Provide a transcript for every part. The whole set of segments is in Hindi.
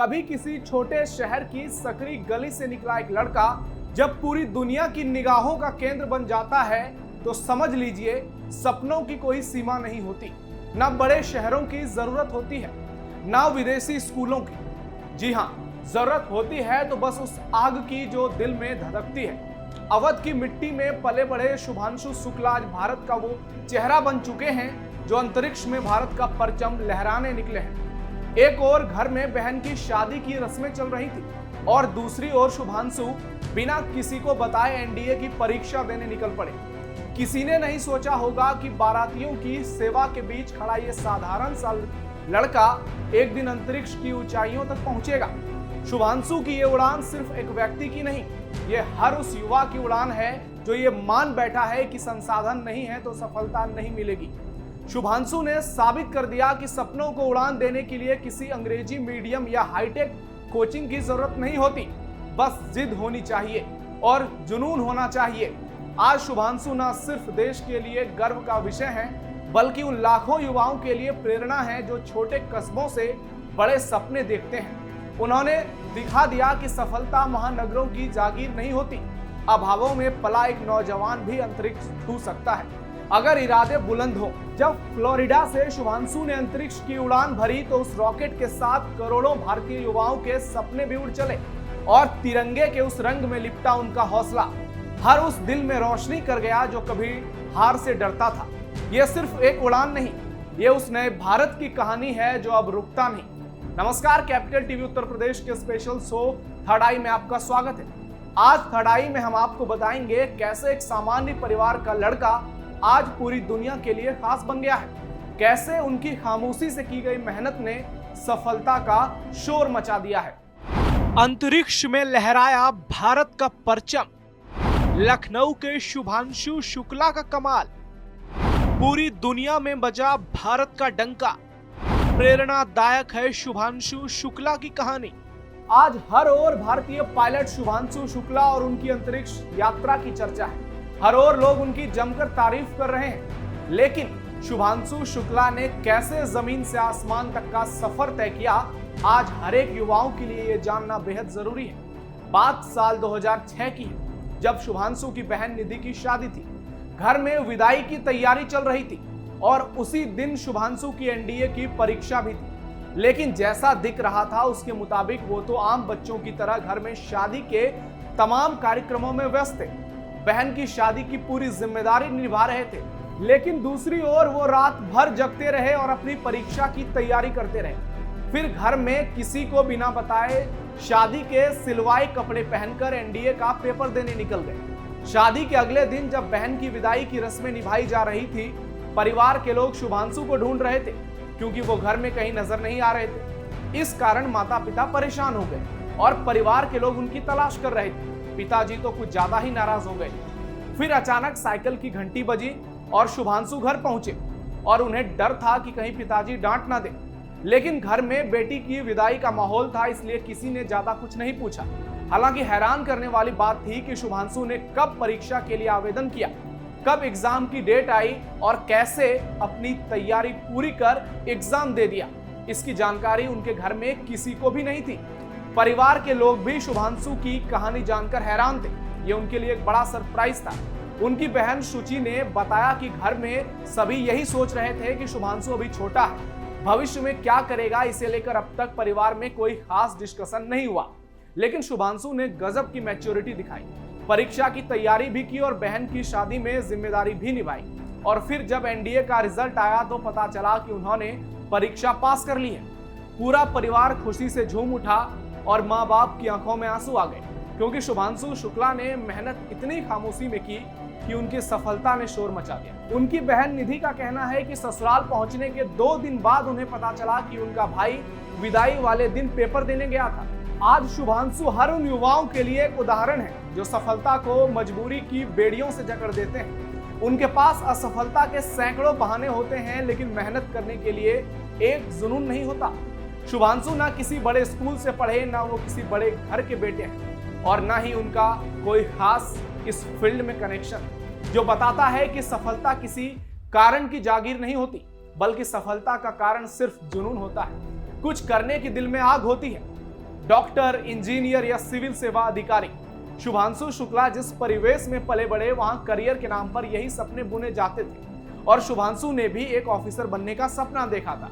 कभी किसी छोटे शहर की सकरी गली से निकला एक लड़का जब पूरी दुनिया की निगाहों का केंद्र बन जाता है तो समझ लीजिए सपनों की कोई सीमा नहीं होती। ना बड़े शहरों की जरूरत होती है, ना विदेशी स्कूलों की। जी हाँ, जरूरत होती है तो बस उस आग की जो दिल में धधकती है। अवध की मिट्टी में पले बड़े शुभांशु शुक्ला आज भारत का वो चेहरा बन चुके हैं जो अंतरिक्ष में भारत का परचम लहराने निकले हैं। एक ओर घर में बहन की शादी की रस्में चल रही थी और दूसरी ओर शुभांशु बिना किसी को बताए एनडीए की परीक्षा देने निकल पड़े। किसी ने नहीं सोचा होगा कि बारातियों की सेवा के बीच खड़ा ये साधारण सा लड़का एक दिन अंतरिक्ष की ऊंचाइयों तक पहुंचेगा। शुभांशु की ये उड़ान सिर्फ एक व्यक्ति की नहीं, ये हर उस युवा की उड़ान है जो ये मान बैठा है कि संसाधन नहीं है तो सफलता नहीं मिलेगी। शुभांशु ने साबित कर दिया कि सपनों को उड़ान देने के लिए किसी अंग्रेजी मीडियम या हाईटेक कोचिंग की जरूरत नहीं होती, बस जिद होनी चाहिए और जुनून होना चाहिए। आज शुभांशु न सिर्फ देश के लिए गर्व का विषय है बल्कि उन लाखों युवाओं के लिए प्रेरणा है जो छोटे कस्बों से बड़े सपने देखते हैं। उन्होंने दिखा दिया कि सफलता महानगरों की जागीर नहीं होती, अभावों में पला एक नौजवान भी अंतरिक्ष छू सकता है अगर इरादे बुलंद हो। जब फ्लोरिडा से शुभांशु ने अंतरिक्ष की उड़ान भरी तो उस रॉकेट के साथ करोड़ों भारतीय युवाओं के सपने भी उड़ चले और तिरंगे के उस रंग में लिपटा उनका हौसला हर उस दिल में रोशनी कर गया जो कभी हार से डरता था। यह सिर्फ एक उड़ान नहीं, ये उस नए भारत की कहानी है जो अब रुकता नहीं। नमस्कार, कैपिटल टीवी उत्तर प्रदेश के स्पेशल शो थर्ड आई में आपका स्वागत है। आज थर्ड आई में हम आपको बताएंगे कैसे एक सामान्य परिवार का लड़का आज पूरी दुनिया के लिए खास बन गया है, कैसे उनकी खामोशी से की गई मेहनत ने सफलता का शोर मचा दिया है। अंतरिक्ष में लहराया भारत का परचम, लखनऊ के शुभांशु शुक्ला का कमाल, पूरी दुनिया में बजा भारत का डंका। प्रेरणादायक है शुभांशु शुक्ला की कहानी। आज हर ओर भारतीय पायलट शुभांशु शुक्ला और उनकी अंतरिक्ष यात्रा की चर्चा है। हर ओर लोग उनकी जमकर तारीफ कर रहे हैं, लेकिन शुभांशु शुक्ला ने कैसे जमीन से आसमान तक का सफर तय किया, आज हर एक युवाओं के लिए यह जानना बेहद जरूरी है। बात साल 2006 की है, जब शुभांशु की बहन निधि की शादी थी। घर में विदाई की तैयारी चल रही थी और उसी दिन शुभांशु की एनडीए की परीक्षा भी थी। लेकिन जैसा दिख रहा था उसके मुताबिक वो तो आम बच्चों की तरह घर में शादी के तमाम कार्यक्रमों में व्यस्त थे, बहन की शादी की पूरी जिम्मेदारी निभा रहे थे। लेकिन दूसरी ओर वो रात भर जगते रहे और अपनी परीक्षा की तैयारी करते रहे। फिर घर में किसी को बिना बताए शादी के सिलवाए कपड़े पहनकर एनडीए का पेपर देने निकल गए। शादी के अगले दिन जब बहन की विदाई की रस्में निभाई जा रही थी, परिवार के लोग शुभांशु को ढूंढ रहे थे क्योंकि वो घर में कहीं नजर नहीं आ रहे थे। इस कारण माता पिता परेशान हो गए और परिवार के लोग उनकी तलाश कर रहे थे। पिताजी तो कुछ ज्यादा ही नाराज हो गए। फिर अचानक साइकिल की घंटी बजी और शुभांशु घर पहुंचे और उन्हें डर था कि कहीं पिताजी डांट ना दे। लेकिन घर में बेटी की विदाई का माहौल था, इसलिए किसी ने ज्यादा कुछ नहीं पूछा। हालांकि हैरान करने वाली बात थी कि शुभांशु ने कब परीक्षा के लिए आवेदन किया, कब एग्जाम की डेट आई और कैसे अपनी तैयारी पूरी कर एग्जाम दे दिया, इसकी जानकारी उनके घर में किसी को भी नहीं थी। परिवार के लोग भी शुभांशु की कहानी जानकर हैरान थे। ये उनके लिए एक बड़ा सरप्राइज था। उनकी बहन शुचि ने बताया कि घर में सभी यही सोच रहे थे कि शुभांशु अभी छोटा है, भविष्य में क्या करेगा इसे लेकर अब तक परिवार में कोई खास डिस्कशन नहीं हुआ। लेकिन शुभांशु ने गजब की मैच्योरिटी दिखाई, परीक्षा की तैयारी भी की और बहन की शादी में जिम्मेदारी भी निभाई। और फिर जब एनडीए का रिजल्ट आया तो पता चला कि उन्होंने परीक्षा पास कर ली है। पूरा परिवार खुशी से झूम उठा और माँ बाप की आंखों में आंसू आ गए, क्योंकि शुभांशु शुक्ला ने मेहनत इतनी खामोशी में की कि उनकी सफलता ने शोर मचा दिया। उनकी बहन निधि का कहना है कि ससुराल पहुंचने के 2 दिन बाद उन्हें पता चला कि उनका भाई विदाई वाले दिन पेपर देने गया था। आज शुभांशु हर उन युवाओं के लिए एक उदाहरण है जो सफलता को मजबूरी की बेड़ियों से जकड़ देते हैं। उनके पास असफलता के सैकड़ों बहाने होते हैं, लेकिन मेहनत करने के लिए एक जुनून नहीं होता। शुभांशु ना किसी बड़े स्कूल से पढ़े, ना वो किसी बड़े घर के बेटे हैं और ना ही उनका कोई खास इस फील्ड में कनेक्शन, जो बताता है कि सफलता किसी कारण की जागीर नहीं होती, बल्कि सफलता का कारण सिर्फ जुनून होता है। कुछ करने की दिल में आग होती है, डॉक्टर, इंजीनियर या सिविल सेवा अधिकारी। शुभांशु शुक्ला जिस परिवेश में पले बड़े, वहां करियर के नाम पर यही सपने बुने जाते थे और शुभांशु ने भी एक ऑफिसर बनने का सपना देखा था,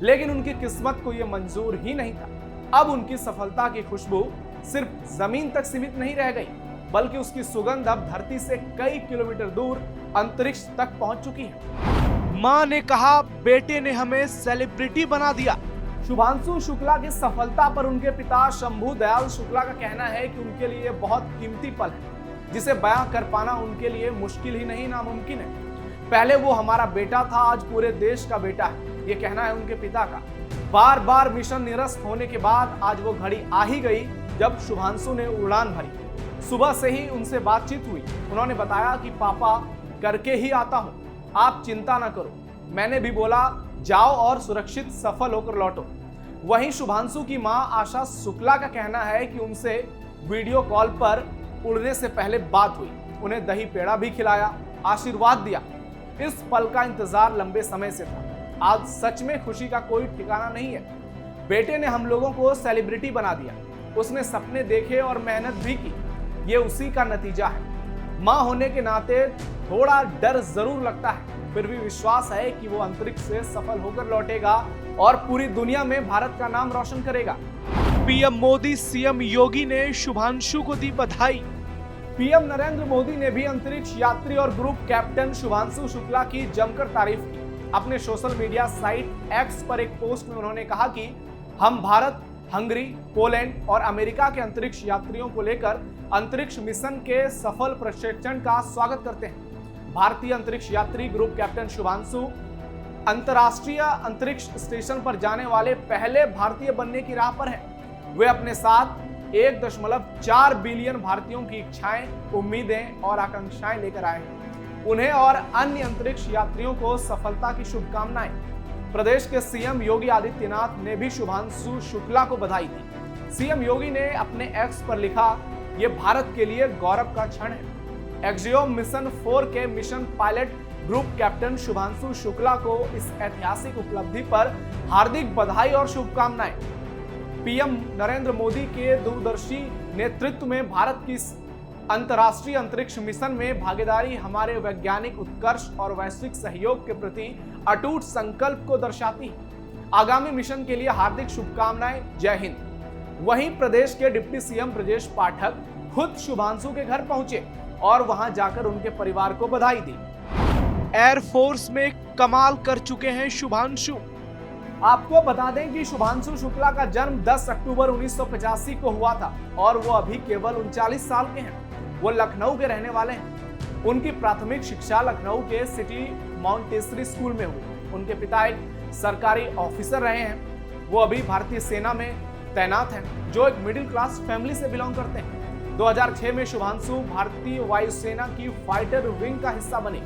लेकिन उनकी किस्मत को यह मंजूर ही नहीं था। अब उनकी सफलता की खुशबू सिर्फ जमीन तक सीमित नहीं रह गई, बल्कि उसकी सुगंध अब धरती से कई किलोमीटर दूर अंतरिक्ष तक पहुंच चुकी है। मां ने कहा, बेटे ने हमें सेलिब्रिटी बना दिया। शुभांशु शुक्ला की सफलता पर उनके पिता शंभू दयाल शुक्ला का कहना है कि उनके लिए बहुत कीमती पल है, जिसे बयां कर पाना उनके लिए मुश्किल ही नहीं, नामुमकिन है। पहले वो हमारा बेटा था, आज पूरे देश का बेटा है, ये कहना है उनके पिता का। बार बार मिशन निरस्त होने के बाद आज वो घड़ी आ ही गई जब शुभांशु ने उड़ान भरी। सुबह से ही उनसे बातचीत हुई। उन्होंने बताया कि पापा, करके ही आता हूं, आप चिंता ना करो। मैंने भी बोला, जाओ और सुरक्षित सफल होकर लौटो। वहीं शुभांशु की मां आशा शुक्ला का कहना है कि उनसे वीडियो कॉल पर उड़ने से पहले बात हुई, उन्हें दही पेड़ा भी खिलाया, आशीर्वाद दिया। इस पल का इंतजार लंबे समय से था। आज सच में खुशी का कोई ठिकाना नहीं है। बेटे ने हम लोगों को सेलिब्रिटी बना दिया। उसने सपने देखे और मेहनत भी की, ये उसी का नतीजा है। मां होने के नाते थोड़ा डर जरूर लगता है, फिर भी विश्वास है कि वो अंतरिक्ष से सफल होकर लौटेगा और पूरी दुनिया में भारत का नाम रोशन करेगा। पीएम मोदी, सीएम योगी ने शुभांशु को दी बधाई। पीएम नरेंद्र मोदी ने भी अंतरिक्ष यात्री और ग्रुप कैप्टन शुभांशु शुक्ला की जमकर तारीफ की। अपने सोशल मीडिया साइट एक्स पर एक पोस्ट में उन्होंने कहा कि हम भारत, हंगरी, पोलैंड और अमेरिका के अंतरिक्ष यात्रियों को लेकर अंतरिक्ष मिशन के सफल प्रक्षेपण का स्वागत करते हैं। भारतीय अंतरिक्ष यात्री ग्रुप कैप्टन शुभांशु अंतरराष्ट्रीय अंतरिक्ष स्टेशन पर जाने वाले पहले भारतीय बनने की राह पर हैं। वे अपने साथ 1.4 बिलियन भारतीयों की इच्छाएं, उम्मीदें और आकांक्षाएं लेकर आए हैं। उन्हें और अन्य अंतरिक्ष यात्रियों को सफलता की शुभकामनाएं। प्रदेश के सीएम योगी आदित्यनाथ ने भी शुभांशु शुक्ला को बधाई दी। सीएम योगी ने अपने एक्स पर लिखा, ये भारत के लिए गौरव का क्षण है। एक्सियोम मिशन 4 के mission pilot group captain Shubhanshu Shukla को इस ऐतिहासिक उपलब्धि पर हार्दिक बधाई और शुभकामनाएं। पीएम नरेंद्र मोदी के दूरदर्शी नेतृत्व में भारत की अंतर्राष्ट्रीय अंतरिक्ष मिशन में भागीदारी हमारे वैज्ञानिक उत्कर्ष और वैश्विक सहयोग के प्रति अटूट संकल्प को दर्शाती है। आगामी मिशन के लिए हार्दिक शुभकामनाएं। जय हिंद। वहीं प्रदेश के डिप्टी सीएम ब्रजेश पाठक खुद शुभांशु के घर पहुंचे और वहां जाकर उनके परिवार को बधाई दी। एयरफोर्स में कमाल कर चुके हैं शुभांशु। आपको बता दें कि शुभांशु शुक्ला का जन्म 10 अक्टूबर 1985 को हुआ था और वो अभी केवल 39 साल के हैं। वो लखनऊ के रहने वाले हैं। उनकी प्राथमिक शिक्षा लखनऊ के सिटी माउंटेसरी स्कूल में हुई। उनके पिता एक सरकारी ऑफिसर रहे हैं। वो अभी भारतीय सेना में तैनात हैं, जो एक मिडिल क्लास फैमिली से बिलोंग करते हैं। 2006 में शुभांशु भारतीय वायुसेना की फाइटर विंग का हिस्सा बने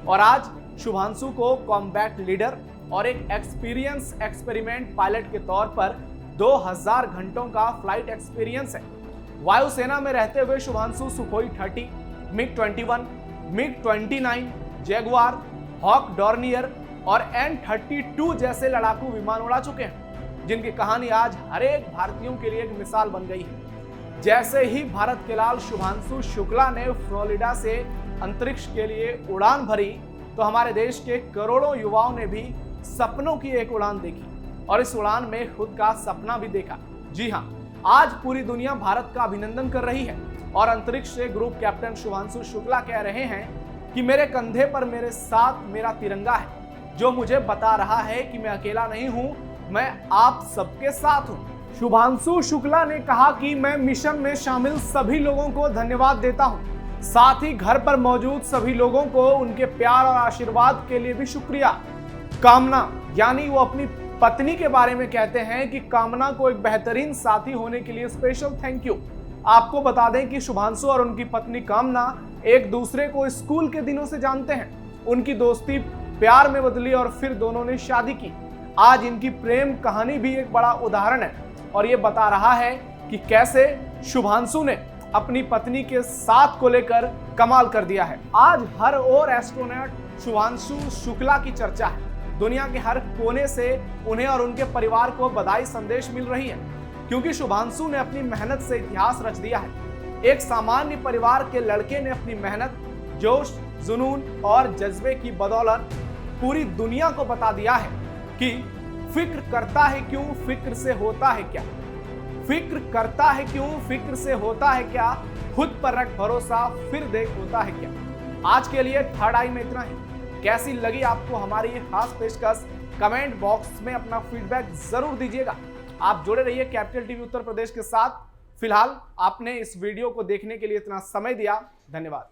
और आज शुभांशु को कॉम्बैट लीडर और एक एक्सपीरियंस एक्सपेरिमेंट पायलट के तौर पर 2000 घंटों का फ्लाइट एक्सपीरियंस है। वायुसेना में रहते हुए Shubhanshu Sukhoi 30, MiG-21, MiG-29, Jaguar, Hawk Dornier और N-32 जैसे लड़ाकू विमान उड़ा चुके हैं, जिनकी कहानी आज हर एक भारतीयों के लिए एक मिसाल बन गई है। जैसे ही भारत के लाल शुभांशु शुक्ला ने फ्लोरिडा से अंतरिक्ष के लिए उड़ान भरी, तो हमारे देश के करोड़ों युवाओं ने भी सपनों की एक उड़ान देखी और इस उड़ान में खुद का सपना भी देखा। जी हाँ, आज पूरी दुनिया भारत का अभिनंदन कर रही है और अंतरिक्ष से ग्रुप कैप्टन शुभांशु शुक्ला कह रहे हैं कि मेरे कंधे पर मेरे साथ मेरा तिरंगा है, जो मुझे बता रहा है कि मैं अकेला नहीं हूं, मैं आप सबके साथ हूं। शुभांशु शुक्ला ने कहा कि मैं मिशन में शामिल सभी लोगों को धन्यवाद देता हूं, साथ ही घर पर मौजूद सभी लोगों को उनके प्यार और आशीर्वाद के लिए भी शुक्रिया। कामना, यानी वो अपनी पत्नी के बारे में कहते हैं कि कामना को एक बेहतरीन साथी होने के लिए स्पेशल थैंक यू। आपको बता दें कि शुभांशु और उनकी पत्नी कामना एक दूसरे को स्कूल के दिनों से जानते हैं। उनकी दोस्ती प्यार में बदली और फिर दोनों ने शादी की। आज इनकी प्रेम कहानी भी एक बड़ा उदाहरण है और ये बता रहा है कि कैसे शुभांशु ने अपनी पत्नी के साथ को लेकर कमाल कर दिया है। आज हर ओर एस्ट्रोनॉट शुभांशु शुक्ला की चर्चा है। दुनिया के हर कोने से उन्हें और उनके परिवार को बधाई संदेश मिल रही है। क्योंकि शुभांशु ने अपनी मेहनत से इतिहास रच दिया है। एक सामान्य परिवार के लड़के ने अपनी मेहनत, जोश, जुनून और जज्बे की बदौलत पूरी दुनिया को बता दिया है कि फिक्र करता है क्यों, फिक्र से होता है क्या। फिक्र करता है क्यों, फिक्र से होता है क्या, खुद पर रख भरोसा, फिर देख होता है क्या। आज के लिए थर्ड आई में इतना ही। कैसी लगी आपको हमारी ये खास पेशकश, कमेंट बॉक्स में अपना फीडबैक जरूर दीजिएगा। आप जुड़े रहिए कैपिटल टीवी उत्तर प्रदेश के साथ। फिलहाल आपने इस वीडियो को देखने के लिए इतना समय दिया, धन्यवाद।